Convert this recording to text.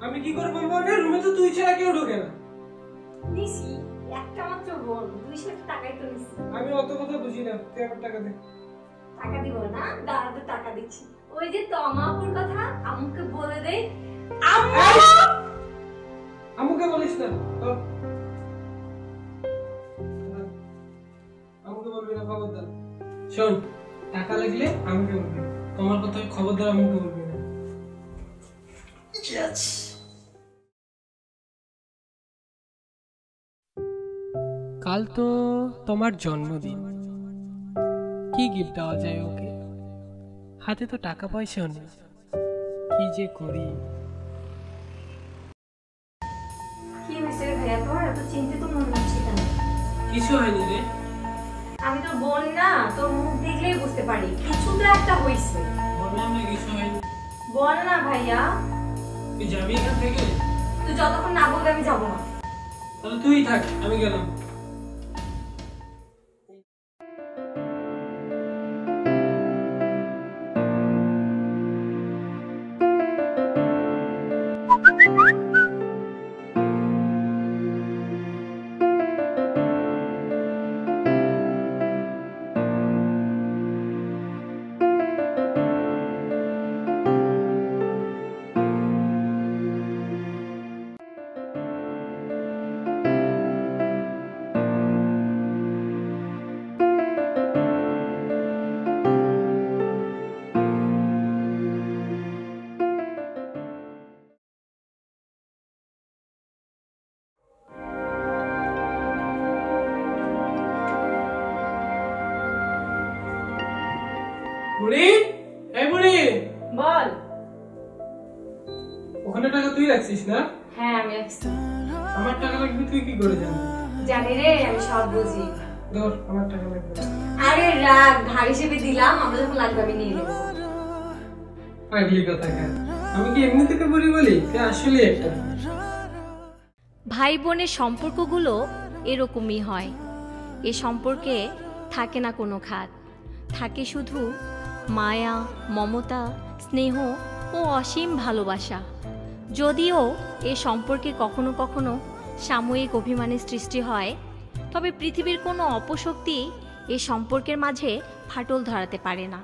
আমি কি করে বলবো না? রুমে তো তুই ছাড়া কেউ ঢোকে না। নিছি একটা মাত্র বোন, 200 টাকাই তো নিছি। আমি অত কথা বুঝি না, তুই আমার টাকা দে। টাকা দিব না? দাঁড়াতে টাকা দিচ্ছি। ওই যে তমাপুর কথা আম্মুকে বলে দেই। আম্মু! আম্মুকে বলিস না। আম্মুকে বলবি না, খবরদার। শোন, টাকা লাগলে আমাকে বলবি, তোমার কথা খবরদার আম্মুকে বলবি না। কাল তো তোমার জন্মদিন, কি গিফট দেওয়া যায় ওকে? হাতে তো টাকা পয়সাও নেই, কি যে করি। কি হয়েছে ভাইয়া, তোমার এত চিন্তিত মনে হচ্ছে কেন? কিছু হয়নি রে। আমি তো বোন না, তোর মুখ দেখলেই বুঝতে পারি কিছু তো একটা হয়েছে। বললাম না কিছু হয়নি। বল না ভাইয়া। তুই যাবি এখান থেকে? তুই যতক্ষণ না বলবি আমি যাবো না। তাহলে তুই থাক, আমি গেলাম। বুড়ি, এই বুড়ি, বল। ওখানে টাকা তুই রাখছিস না? হ্যাঁ আমি রাখছি। আমার টাকা লাগবে তুই কি করে জানবি? জানি রে, আমি সব বুঝি। ধর, আমার টাকা লাগবে। আরে রাগ, ধার হিসেবে দিলাম, আমরা যখন লাগবে আমি নিয়ে নেবো। পাগলি কথা কেন? আমি কি এমনি থেকে বুড়ি বলি? তুই আসলে একটা। ভাই বোনের সম্পর্কগুলো এরকমই হয়। এ সম্পর্কে থাকে না কোনো খাত, থাকে শুধু মায়া, মমতা, স্নেহ ও অসীম ভালোবাসা। যদিও এ সম্পর্কে কখনো কখনো সাময়িক অভিমানের সৃষ্টি হয়, তবে পৃথিবীর কোনো অপশক্তি এ সম্পর্কের মাঝে ফাটল ধরাতে পারে না।